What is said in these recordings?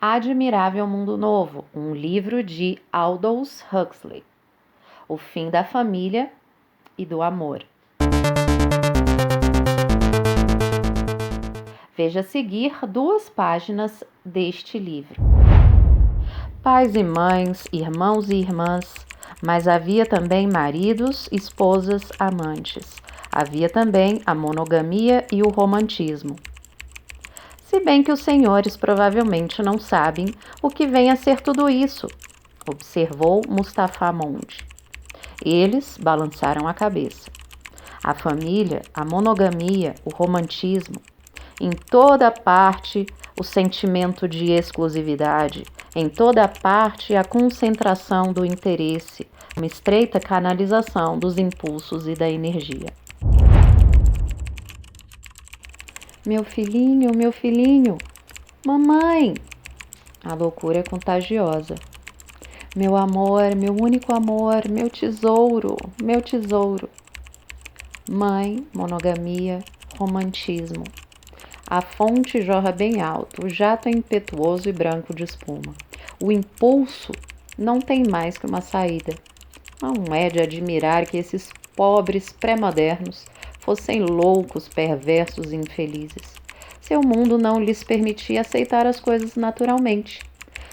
Admirável Mundo Novo, um livro de Aldous Huxley. O fim da família e do amor. Veja a seguir 2 páginas deste livro. Pais e mães, irmãos e irmãs, mas havia também maridos, esposas, amantes. Havia também a monogamia e o romantismo. Se bem que os senhores provavelmente não sabem o que vem a ser tudo isso, observou Mustafa Mondi. Eles balançaram a cabeça. A família, a monogamia, o romantismo, em toda parte o sentimento de exclusividade, em toda parte a concentração do interesse, uma estreita canalização dos impulsos e da energia. Meu filhinho, mamãe! A loucura é contagiosa. Meu amor, meu único amor, meu tesouro, meu tesouro. Mãe, monogamia, romantismo. A fonte jorra bem alto, o jato é impetuoso e branco de espuma. O impulso não tem mais que uma saída. Não é de admirar que esses pobres pré-modernos fossem loucos, perversos e infelizes. Seu mundo não lhes permitia aceitar as coisas naturalmente.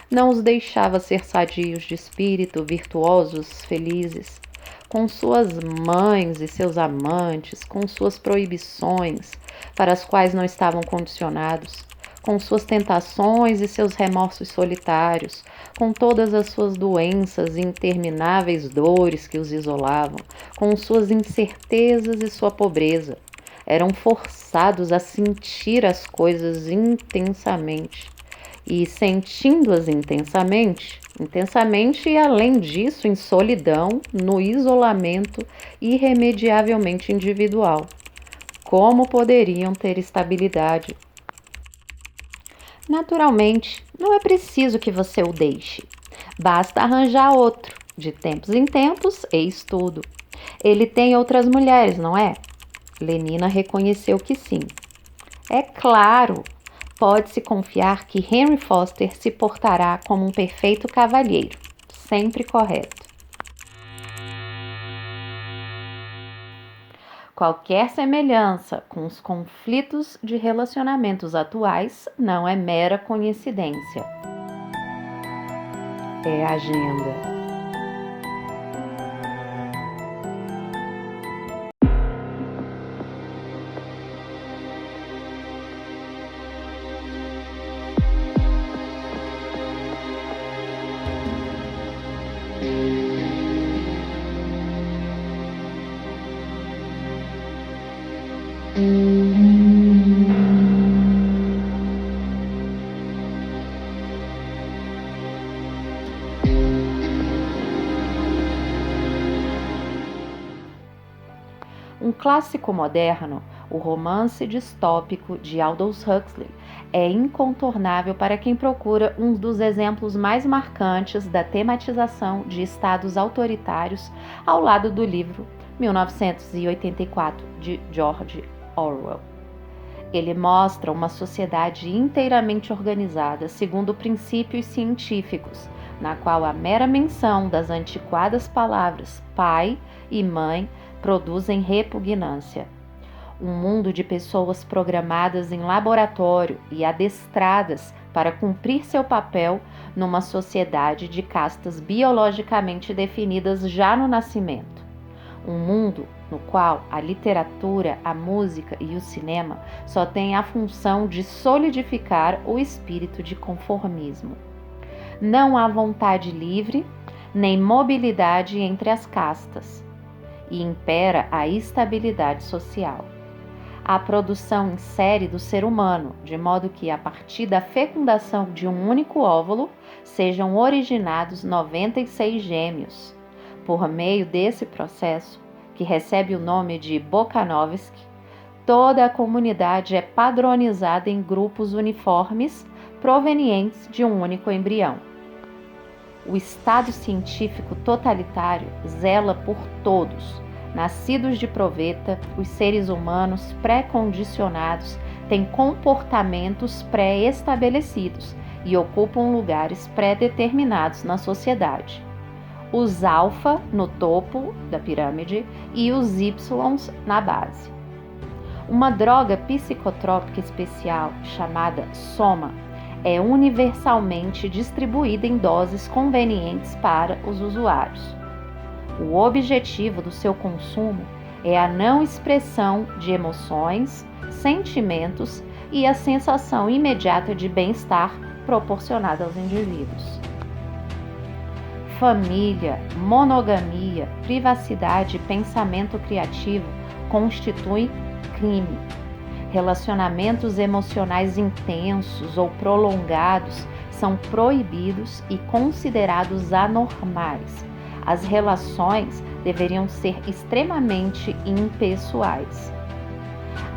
Não os deixava ser sadios de espírito, virtuosos, felizes. Com suas mães e seus amantes, com suas proibições, para as quais não estavam condicionados, com suas tentações e seus remorsos solitários, com todas as suas doenças e intermináveis dores que os isolavam, com suas incertezas e sua pobreza. Eram forçados a sentir as coisas intensamente. E sentindo-as intensamente e além disso, em solidão, no isolamento irremediavelmente individual. Como poderiam ter estabilidade? Naturalmente, não é preciso que você o deixe. Basta arranjar outro. De tempos em tempos, eis tudo. Ele tem outras mulheres, não é? Lenina reconheceu que sim. É claro, pode-se confiar que Henry Foster se portará como um perfeito cavalheiro, sempre correto. Qualquer semelhança com os conflitos de relacionamentos atuais não é mera coincidência. É agenda. Um clássico moderno, o romance distópico de Aldous Huxley, é incontornável para quem procura um dos exemplos mais marcantes da tematização de estados autoritários ao lado do livro 1984 de George Orwell. Ele mostra uma sociedade inteiramente organizada segundo princípios científicos, na qual a mera menção das antiquadas palavras pai e mãe produzem repugnância. Um mundo de pessoas programadas em laboratório e adestradas para cumprir seu papel numa sociedade de castas biologicamente definidas já no nascimento. Um mundo no qual a literatura, a música e o cinema só têm a função de solidificar o espírito de conformismo. Não há vontade livre, nem mobilidade entre as castas, e impera a estabilidade social. A produção em série do ser humano, de modo que, a partir da fecundação de um único óvulo, sejam originados 96 gêmeos. Por meio desse processo, que recebe o nome de Bokanovsky, toda a comunidade é padronizada em grupos uniformes provenientes de um único embrião. O Estado científico totalitário zela por todos. Nascidos de proveta, os seres humanos pré-condicionados têm comportamentos pré-estabelecidos e ocupam lugares pré-determinados na sociedade. Os alfa no topo da pirâmide e os ys na base. Uma droga psicotrópica especial chamada soma é universalmente distribuída em doses convenientes para os usuários. O objetivo do seu consumo é a não expressão de emoções, sentimentos e a sensação imediata de bem-estar proporcionada aos indivíduos. Família, monogamia, privacidade e pensamento criativo constituem crime. Relacionamentos emocionais intensos ou prolongados são proibidos e considerados anormais. As relações deveriam ser extremamente impessoais.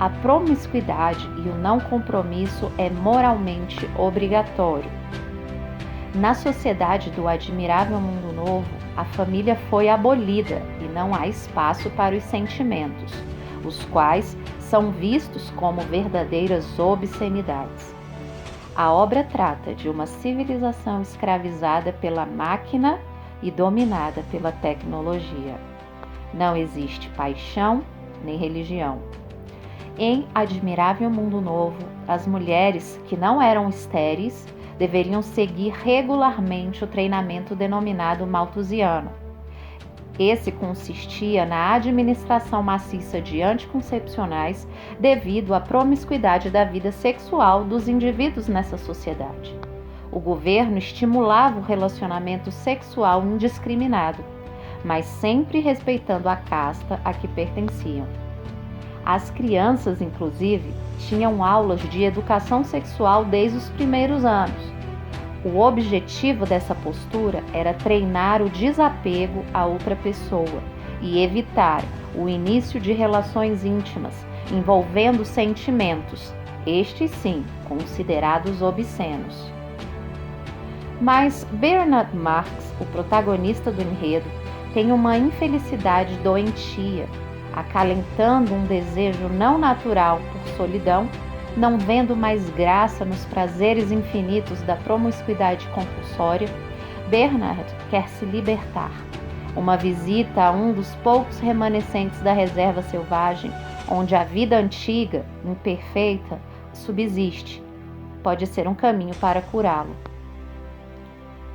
A promiscuidade e o não compromisso é moralmente obrigatório. Na sociedade do admirável mundo novo, a família foi abolida e não há espaço para os sentimentos, os quais são vistos como verdadeiras obscenidades. A obra trata de uma civilização escravizada pela máquina e dominada pela tecnologia. Não existe paixão nem religião. Em Admirável Mundo Novo, as mulheres que não eram estéreis deveriam seguir regularmente o treinamento denominado malthusiano. Esse consistia na administração maciça de anticoncepcionais devido à promiscuidade da vida sexual dos indivíduos nessa sociedade. O governo estimulava o relacionamento sexual indiscriminado, mas sempre respeitando a casta a que pertenciam. As crianças, inclusive, tinham aulas de educação sexual desde os primeiros anos. O objetivo dessa postura era treinar o desapego a outra pessoa e evitar o início de relações íntimas envolvendo sentimentos, estes sim, considerados obscenos. Mas Bernard Marx, o protagonista do enredo, tem uma infelicidade doentia, acalentando um desejo não natural por solidão, não vendo mais graça nos prazeres infinitos da promiscuidade compulsória. Bernard quer se libertar. Uma visita a um dos poucos remanescentes da reserva selvagem, onde a vida antiga, imperfeita, subsiste, pode ser um caminho para curá-lo.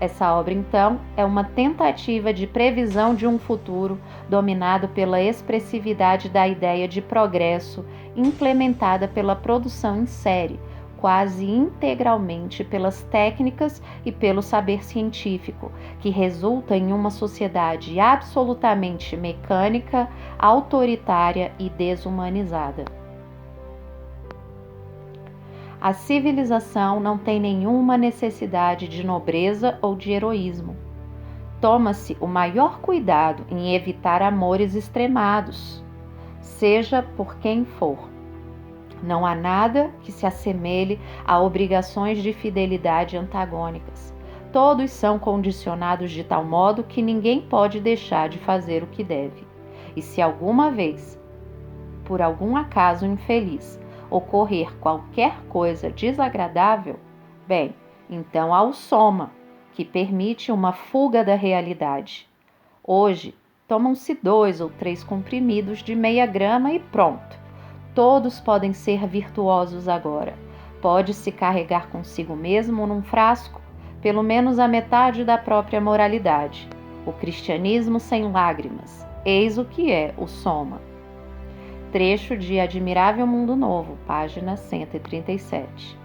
Essa obra, então, é uma tentativa de previsão de um futuro dominado pela expressividade da ideia de progresso implementada pela produção em série, quase integralmente pelas técnicas e pelo saber científico, que resulta em uma sociedade absolutamente mecânica, autoritária e desumanizada. A civilização não tem nenhuma necessidade de nobreza ou de heroísmo. Toma-se o maior cuidado em evitar amores extremados, seja por quem for. Não há nada que se assemelhe a obrigações de fidelidade antagônicas. Todos são condicionados de tal modo que ninguém pode deixar de fazer o que deve. E se alguma vez, por algum acaso infeliz, ocorrer qualquer coisa desagradável, bem, então há o soma, que permite uma fuga da realidade. Hoje, tomam-se 2 ou 3 comprimidos de meia grama e pronto. Todos podem ser virtuosos agora. Pode-se carregar consigo mesmo num frasco pelo menos a metade da própria moralidade. O cristianismo sem lágrimas. Eis o que é o soma. Trecho de Admirável Mundo Novo, página 137.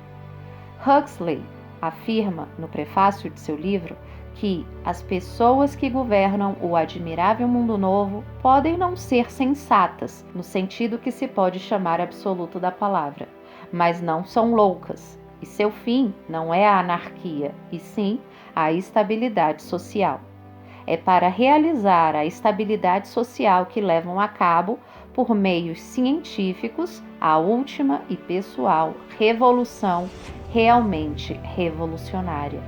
Huxley afirma, no prefácio de seu livro, que as pessoas que governam o Admirável Mundo Novo podem não ser sensatas, no sentido que se pode chamar absoluto da palavra, mas não são loucas, e seu fim não é a anarquia, e sim a estabilidade social. É para realizar a estabilidade social que levam a cabo, por meios científicos, a última e pessoal revolução realmente revolucionária.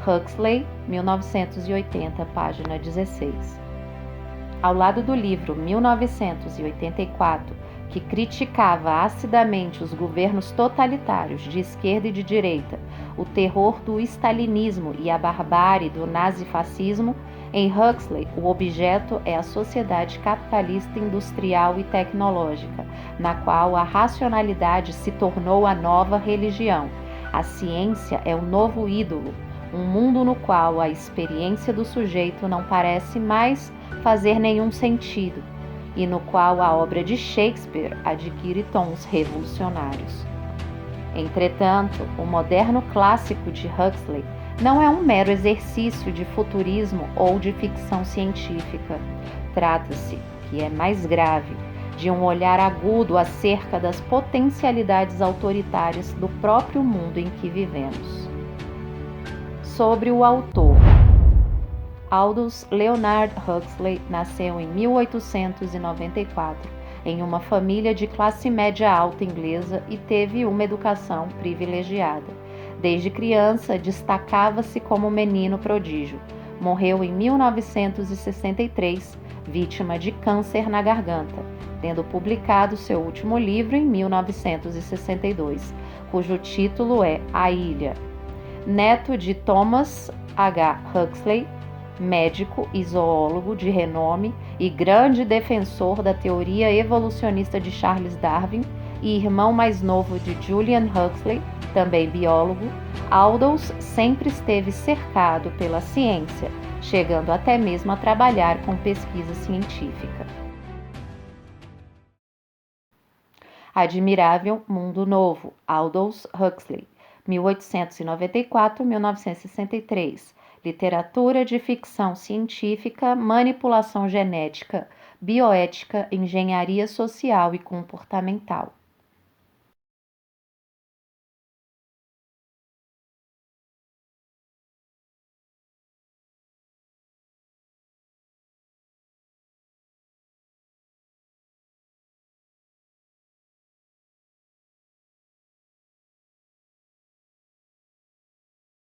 Huxley, 1980, página 16. Ao lado do livro 1984, que criticava acidamente os governos totalitários de esquerda e de direita, o terror do stalinismo e a barbárie do nazifascismo, em Huxley, o objeto é a sociedade capitalista industrial e tecnológica, na qual a racionalidade se tornou a nova religião. A ciência é o novo ídolo, um mundo no qual a experiência do sujeito não parece mais fazer nenhum sentido, e no qual a obra de Shakespeare adquire tons revolucionários. Entretanto, o moderno clássico de Huxley não é um mero exercício de futurismo ou de ficção científica. Trata-se, que é mais grave, de um olhar agudo acerca das potencialidades autoritárias do próprio mundo em que vivemos. Sobre o autor. Aldous Leonard Huxley nasceu em 1894 em uma família de classe média alta inglesa e teve uma educação privilegiada. Desde criança, destacava-se como menino prodígio. Morreu em 1963, vítima de câncer na garganta, tendo publicado seu último livro em 1962, cujo título é A Ilha. Neto de Thomas H. Huxley, médico e zoólogo de renome e grande defensor da teoria evolucionista de Charles Darwin, e irmão mais novo de Julian Huxley, também biólogo, Aldous sempre esteve cercado pela ciência, chegando até mesmo a trabalhar com pesquisa científica. Admirável Mundo Novo, Aldous Huxley, 1894-1963. Literatura de ficção científica, manipulação genética, bioética, engenharia social e comportamental.